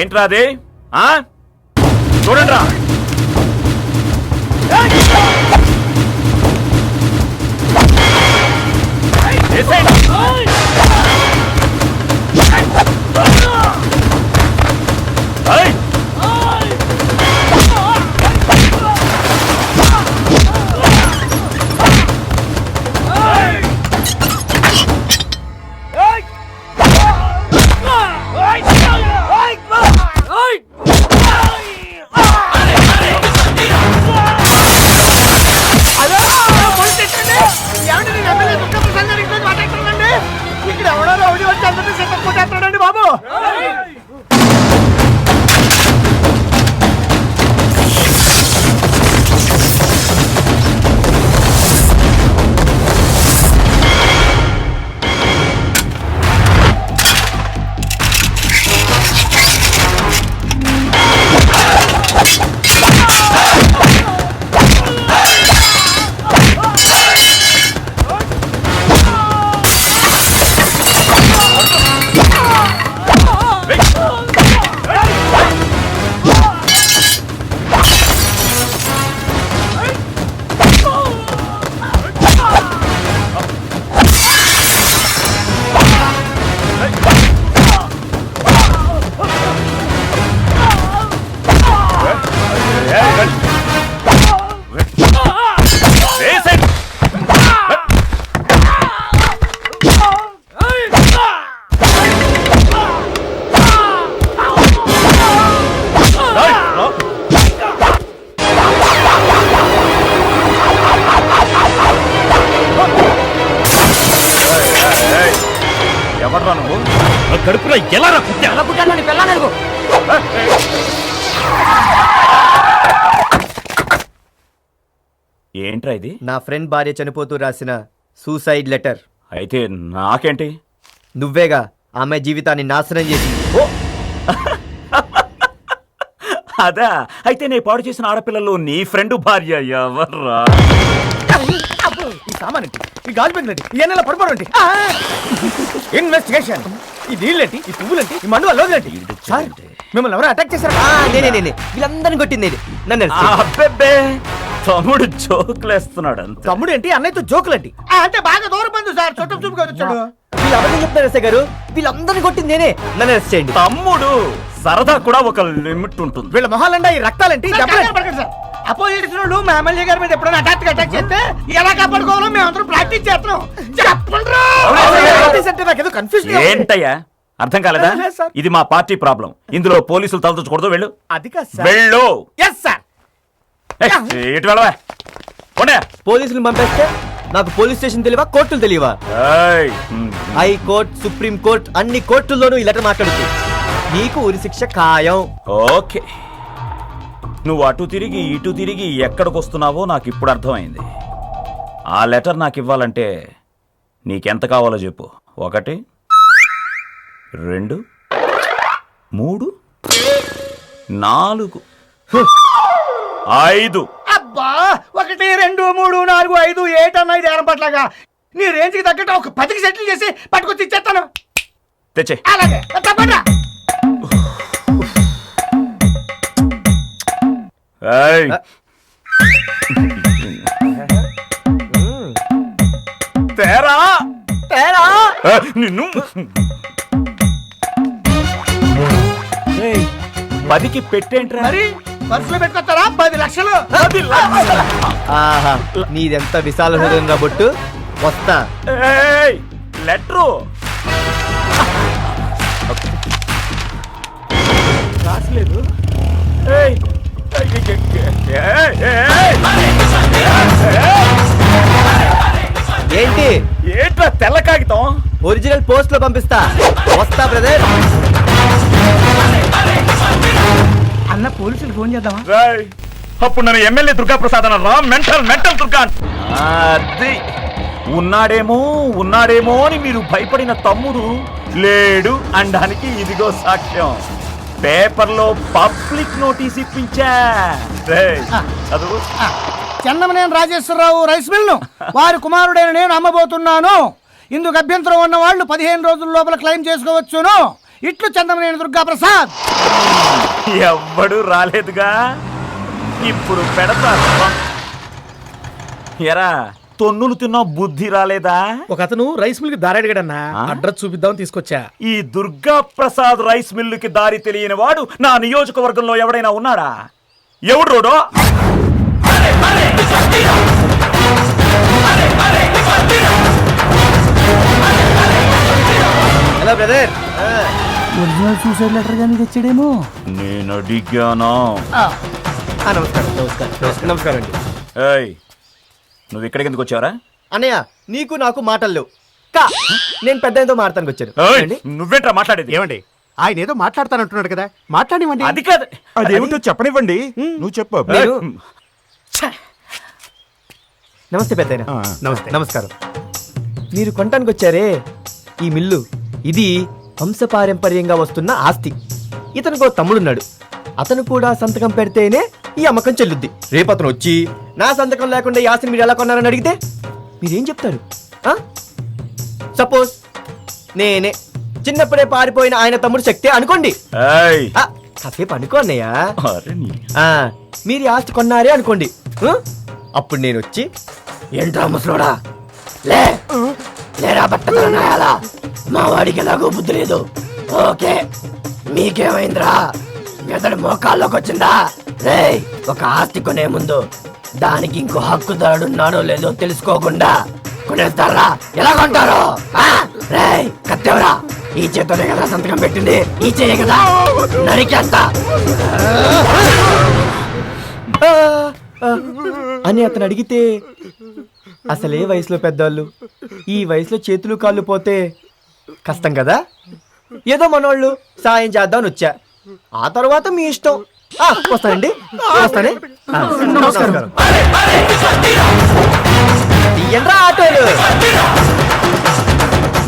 ఏంట్రా అదే చూడండి రా. ఇక్కడ ఎవడో రౌడీ వచ్చి అందరినీ సిద్ధపడతాడండి బాబు. కడుపులో ఎలా ఏంట్రా ఇది? నా ఫ్రెండ్ భార్య చనిపోతూ రాసిన సూసైడ్ లెటర్. అయితే నాకేంటి? నువ్వేగా ఆమె జీవితాన్ని నాశనం చేసి. అదా అయితే నే పాడు చేసిన ఆడపిల్లలు నీ ఫ్రెండ్ భార్య ఎవర్రా? ఈ సామానండి, ఈ గాజు పెంకులండి, ఈ ఎన్నెల పడిపోరండి. ఇన్వెస్టిగేషన్. ఈ నీళ్ళంటి, ఈ పువ్వులంటి, ఈ మండు అల్లోదండి. మిమ్మల్ని ఎవరు అటాక్ చేశారా? నేనే వీళ్ళందరిని కొట్టింది నన్ను. అబ్బెబ్బే తమ్ముడు జోకులేస్తున్నాడు అంత. తమ్ముడు ఏంటి? అన్నయ్యతో జోకులండి. అంటే బాగా దూరం బంధు సార్, చుట్టం చూపుగా వచ్చాడు. వీళ్ళు అబద్ధం చెప్తారు ఎస్ఐ గారు, వీళ్ళందరిని కొట్టింది నేనే. నన్ను అరెస్ట్ చేయండి. తమ్ముడు సరదా కూడా ఒక లిమిట్ ఉంటుంది. వీళ్ళ మొహాలండి, ఈ రక్తాలేంటి? అపోజిషన్ వాళ్ళు మా ఎమ్మెల్యే గారి మీద ఎప్పుడైనా అటాక్ చేస్తే ఎలా కాపాడుకోవాలో మేము అందరం ప్రాక్టీస్ చేస్తున్నాం. చెప్పండి. కన్ఫ్యూజన్ ఏంటయ్యా అర్థం కాలేదా? ఇది మా పార్టీ ప్రాబ్లం. ఇందులో పోలీసులు తలదూచకూడదు. వెళ్ళు. అది కాదు సార్. వెళ్ళు. Yes sir. ఇటు వెళ్ళవా? పోలీసులు పంపేస్తే నాకు పోలీస్ స్టేషన్ తెలియవా, కోర్టులు తెలియవా? హైకోర్టు, సుప్రీం కోర్టు అన్ని కోర్టుల్లోనూ ఈ లెటర్ మాట్లాడుతుంది. నీకు ఉరి శిక్ష ఖాయం. ఓకే, నువ్వు అటు తిరిగి ఇటు తిరిగి ఎక్కడికి వస్తున్నావో నాకు ఇప్పుడు అర్థమైంది. ఆ లెటర్ నాకు ఇవ్వాలంటే నీకెంత కావాలో చెప్పు. 1 2 3 4 5. అబ్బా, 1 2 3 4 5 8 అన్న ఇది ఏర్పట్లాగా నీ రేంజ్ కి తగ్గట్టు ఒక 10కి సెటిల్ చేసి పట్టుకొచ్చి ఇచ్చేస్తాను. తెచ్చే. అలాగే తప్పకుండా. తేరా నిన్ను 10కి పెట్టేంట్రా? మరి పర్సులో పెట్టుకొస్తారా? 10 లక్షలు. ఆహా, నీదెంత విశాల హృదయం కాబట్టు. వస్తా. లెటరు రాసలేదు. ఏంటి ఏంట్రా తెల్ల కాగితం? ఒరిజినల్ పోస్ట్ లో పంపిస్తా. వస్తా బ్రదర్. అన్న పోలీసులు ఫోన్ చేద్దామా? అప్పుడు నన్ను ఎమ్మెల్యే దుర్గా ప్రసాద్ అన్నారా? మెంటల్ దుర్గా. అది ఉన్నాడేమో అని మీరు భయపడిన తమ్ముడు లేడు అనడానికి ఇదిగో సాక్ష్యం. పేపర్లో పబ్లిక్ నోటీస్ ఇప్పించా. చదువు. చెన్నమనేని రాజేశ్వరరావు రైస్ మిల్ను వారి కుమారుడైన నేను అమ్మబోతున్నాను. ఇందుకు అభ్యంతరం ఉన్న వాళ్ళు 15 రోజుల లోపల క్లెయిమ్ చేసుకోవచ్చును. ఇట్లు చందమనేని దుర్గా ప్రసాద్. ఎవ్వడు రాలేదుగా, ఇప్పుడు పెడతాను. ఎరా తొన్నులు తిన్నా బుద్ధి రాలేదా? ఒక అతను రైస్ మిల్ కి దారాడిగాడన్నా, అడ్రస్ చూపిద్దామని తీసుకొచ్చా. ఈ దుర్గా ప్రసాద్ రైస్ మిల్లుకి దారి తెలియని వాడు నా నియోజకవర్గంలో ఎవడైనా ఉన్నాడా? ఎవడు రోడో? Hello brother. Original suicide letter గానీ తెచ్చాడేమో. నేను అడిగానా? నమస్కారం నమస్కారం నమస్కారం అండి. ఏయ్, నువ్వు ఇక్కడికి ఎందుకు వచ్చావరా? అన్నయ్య నీకు నాకు మాటలు లేవు. నేను పెద్ద ఎంతో మాట్లాడానికి వచ్చాను. ఏయ్, నువ్వేంట్రా మాట్లాడేది? ఏమండి, ఆయన ఏదో మాట్లాడతానంటున్నాడు కదా, మాట్లాడివ్వండి. అది కాదు. అదేమిటో చెప్పనివ్వండి. నువ్వు చెప్పు. నేను- నమస్తే పెద్దాయన. నమస్తే. నమస్కారం. మీరు కొనటానికి వచ్చారే ఈ మిల్లు, ఇది వంశపారంపర్యంగా వస్తున్న ఆస్తి. ఇతనికి తమ్ముడున్నాడు, అతను కూడా సంతకం పెడితేనే ఈ అమ్మకం చెల్లుద్ది. రేపు అతను వచ్చి నా సంతకం లేకుండా ఈ ఆస్తిని మీరు ఎలా కొన్నారని అడిగితే మీరేం చెప్తారు? సపోజ్ నేనే చిన్నప్పుడే పారిపోయిన ఆయన తమ్ముడు శక్తి అనుకోండి. ఏయ్, కాసేపు అనుకో అన్నయ్య. అరే నీ- మీరు ఈ ఆస్తి కొన్నారే అనుకోండి. అప్పుడు నేను వచ్చి ఏంట్రా ముసలోడా, లేరా బట్టలా, మా వాడికి ఎలాగో బుద్ధి లేదు. ఓకే, మీకేమైందిరా, మెదడు మోకాల్లోకి వచ్చిందా? రేయ్, ఒక ఆస్తి కొనే ముందు దానికి ఇంకో హక్కుదారుడున్నాడో లేదో తెలుసుకోకుండా కొనేస్తారా? ఎలా కొంటారు? రేయ్, కత్తెవరా, ఈ చేతోనే కదా సంతకం పెట్టింది, ఈ చేయ కదా నరికేస్తా అని అతను అడిగితే, అసలే వయసులో పెద్దవాళ్ళు, ఈ వయసులో చేతులు కాళ్ళు పోతే కష్టం కదా. ఏదో మనోళ్ళు సాయం చేద్దామని వచ్చా, ఆ తర్వాత మీ ఇష్టం. వస్తానండి, వస్తానే. నమస్కారం. తీయండ్రా ఆటోలు.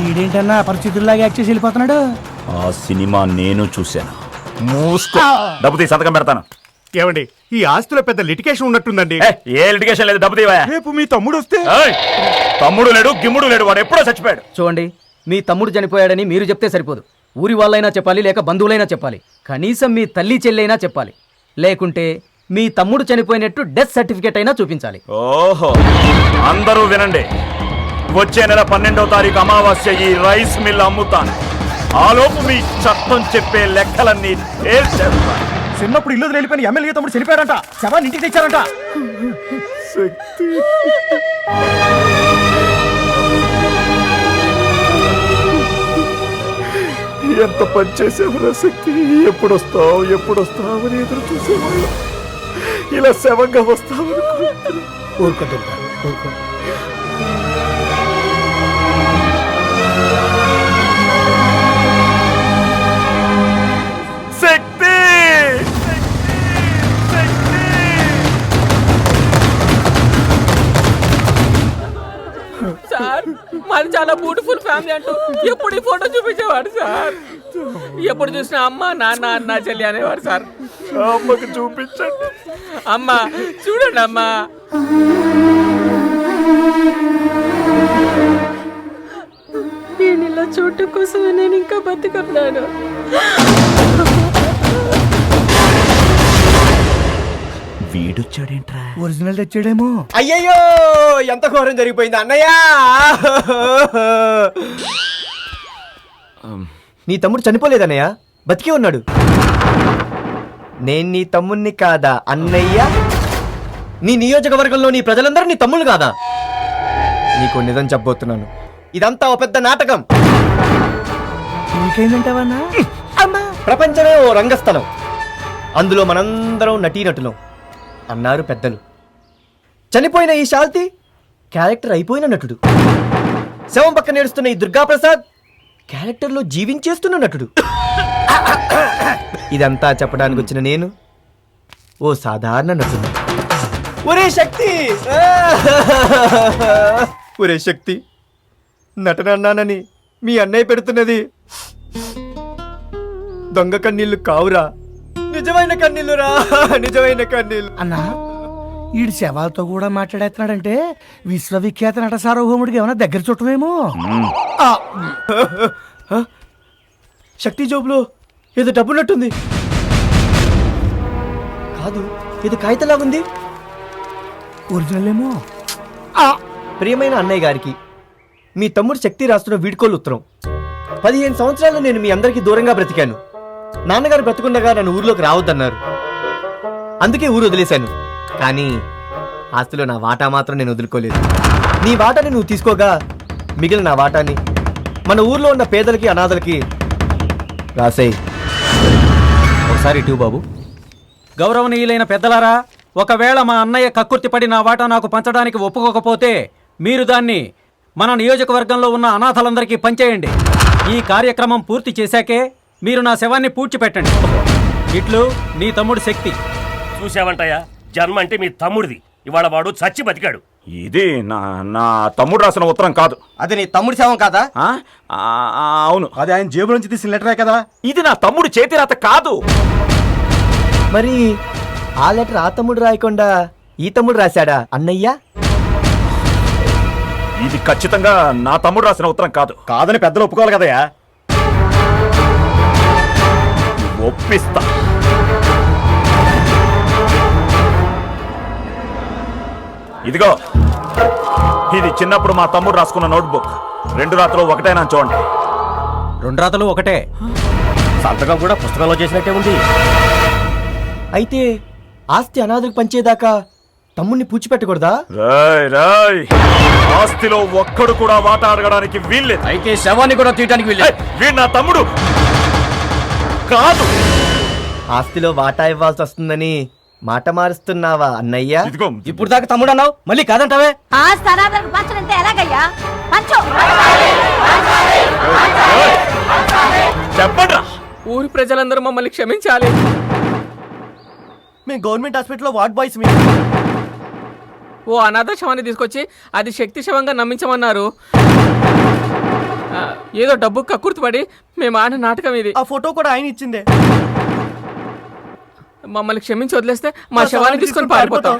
ఈడేంటన్నా పరిస్థితుల్లాగా యాక్ట్ చేసి వెళ్ళిపోతున్నాడు. ఆ సినిమా నేను చూశాను. మూసుకో, డబ్బు తీ, సంతకం పెడతాను. ఏమండి, ఈ ఆస్తిలో పెద్ద లిటికేషన్ ఉన్నట్టుందండి. ఏ లిటిగేషన్ లేదు, డబ్బు తీవా. రేపు మీ తమ్ముడు వస్తే తమ్ముడు లేడు, గిమ్ముడు లేడు, వాడు ఎప్పుడో చచ్చిపోయాడు. చూడండి, మీ తమ్ముడు చనిపోయాడని మీరు చెప్తే సరిపోదు. ఊరి వాళ్ళైనా చెప్పాలి, లేక బంధువులైనా చెప్పాలి. కనీసం మీ తల్లి చెల్లైనా చెప్పాలి. లేకుంటే మీ తమ్ముడు చనిపోయినట్టు డెత్ సర్టిఫికేట్ అయినా చూపించాలి. ఓహో, అందరూ వినండి. వచ్చే నెల 12వ తారీఖు అమావాస్య ఈ రైస్ మిల్ అమ్ముతాను. ఆలోపు మీ చట్టం చెప్పే లెక్కలన్నీ తేల్చేస్తాను. చిన్నప్పుడు ఇల్లు వెళ్ళిపోయిన ఎమ్మెల్యే తమ్ముడు చనిపోయాడంట, శవాన్ని ఇంటికి తెచ్చారంట. ఎంత పని చేసేవరా శక్తి? ఎప్పుడు వస్తావు అని ఎదురు చూసేవాళ్ళు, ఇలా శవంగా వస్తావు. ఊరుకో దుర్గా, ఊరుకో. శక్తి, సార్, మాది చాలా బ్యూటిఫుల్ ఫ్యామిలీ అంటూ ఎప్పుడు ఈ ఫోటో చూపించేవాడు సార్. ఎప్పుడు చూసినా అమ్మ నాన్న అన్న చెల్లి అనేవాడు సార్. అమ్మకు చూపించండి. అమ్మ చూడండి అమ్మా. నేను ఇలా చూడటం కోసమే నేను ఇంకా బతుకున్నాను. వీడొచ్చాడేంట్రా? ఒరిజినల్ తెచ్చాడేమో. అయ్యయ్యో, ఎంత ఘోరం జరిగిపోయింది అన్నయ్య. నీ తమ్ముడు చనిపోలేదన్నయ్య, బతికే ఉన్నాడు. నేను నీ తమ్ముణ్ణి కాదా అన్నయ్య? నీ నియోజకవర్గంలో నీ ప్రజలందరూ నీ తమ్ముళ్ళు కాదా? నీకు నిజం చెప్పబోతున్నాను, ఇదంతా ఓ పెద్ద నాటకం. ఇంకేంటంటావన్నా? ప్రపంచమే ఓ రంగస్థలం, అందులో మనందరం నటీనటులం అన్నారు పెద్దలు. చనిపోయిన ఈ శాల్తి క్యారెక్టర్ అయిపోయిన నటుడు. శవం పక్కన నేడుస్తున్న ఈ దుర్గాప్రసాద్ క్యారెక్టర్లో జీవించేస్తున్న నటుడు. ఇదంతా చెప్పడానికి వచ్చిన నేను ఓ సాధారణ నటుడు. ఒరే శక్తి, ఒరే శక్తి, నటన అన్నానని మీ అన్నయ్య పెడుతున్నది దొంగ కన్నీళ్లు కావురా, నిజమైన కన్నీళ్లురా, నిజమైన కన్నీళ్లు. అన్నా, ఈడు శవాలతో కూడా మాట్లాడేస్తున్నాడంటే విశ్వవిఖ్యాత నట సార్వభౌముడికి ఏమైనా దగ్గర చుట్టమేమో. శక్తి జోబులో ఏదో డబ్బున్నట్టుంది. కాదు, ఇది కాగితంలాగుంది. ఒరిజినల్ ఏమో. ప్రియమైన అన్నయ్య గారికి మీ తమ్ముడు శక్తి రాస్తున్న వీడ్కోలు ఉత్తరం. 15 సంవత్సరాలు నేను మీ అందరికీ దూరంగా బ్రతికాను. నాన్నగారు బ్రతుకుండగా నన్ను ఊర్లోకి రావద్దన్నారు. అందుకే ఊరు వదిలేశాను. కానీ ఆస్తిలో నా వాటా మాత్రం నేను వదులుకోలేదు. నీ వాటాని నువ్వు తీసుకోగా మిగిలిన నా వాటాని మన ఊర్లో ఉన్న పేదలకి అనాథలకి రాసేయ్. ఒకసారి ఇటు బాబు. గౌరవనీయులైన పెద్దలారా, ఒకవేళ మా అన్నయ్య కక్కుర్తిపడి నా వాటా నాకు పంచడానికి ఒప్పుకోకపోతే మీరు దాన్ని మన నియోజకవర్గంలో ఉన్న అనాథలందరికీ పంచేయండి. ఈ కార్యక్రమం పూర్తి చేశాకే మీరు నా శవాన్ని పూడ్చిపెట్టండి. ఇట్లు నీ తమ్ముడు శక్తి. చూసావంటయ్యా, జన్మ అంటే మీ తమ్ముడిది. ఇవాళ వాడు చచ్చి బతికాడు. ఇది నా నా తమ్ముడు రాసిన ఉత్తరం కాదు. అది నీ తమ్ముడి శవం కాదా? అవును, అది ఆయన జేబు నుంచి తీసిన లెటరే కదా. ఇది నా తమ్ముడు చేతి రాత కాదు. మరి ఆ లెటర్ ఆ తమ్ముడు రాయకుండా ఈ తమ్ముడు రాశాడా అన్నయ్య? ఇది ఖచ్చితంగా నా తమ్ముడు రాసిన ఉత్తరం కాదు. కాదని పెద్దలు ఒప్పుకోవాలి కదయా. ఒప్పిస్తా. ఇదిగో, ఇది చిన్నప్పుడు మా తమ్ముడు రాసుకున్న నోట్బుక్. 2 రాతలు ఒకటేనా చూడండి. 2 రాతలు ఒకటే. సంతకం కూడా పుస్తకంలో చేసినట్టే ఉంది. అయితే ఆస్తి అనాథకు పంచేదాకా తమ్ముడిని పూడ్చిపెట్టకూడదా? రాయ్ రాయ్, ఆస్తిలో ఒక్కడు కూడా వాటా అడగడానికి వీల్లేదు. అయితే శవాన్ని కూడా తీయటానికి వీల్లేదు. వీడు నా తమ్ముడు కాదు. ఆస్తిలో వాటా ఇవ్వాల్సి వస్తుందని మాట మారుస్తున్నావా అన్నయ్య? ఇదిగో, ఇప్పుడు దాకా తమ్ముడు అన్నావు, మళ్ళీ కాదంటావే? ఆ స్థానాలకు పంచనంటే ఎలాగయ్యా? పంచు. చెప్పండి. ఊరి ప్రజలందరూ మమ్మల్ని క్షమించాలి. మేము గవర్నమెంట్ హాస్పిటల్లో వార్డ్ బాయ్స్. ఓ అనాథ శవాన్ని తీసుకొచ్చి అది శక్తి శవంగా నమ్మించమన్నారు. ఏదో డబ్బు కక్కుర్తిపడి మేము ఆడిన నాటకం ఇది. ఆ ఫోటో కూడా ఆయన ఇచ్చిందే. మమ్మల్ని క్షమించి వదిలేస్తే మా శవాన్ని తీసుకొని పారిపోతాం.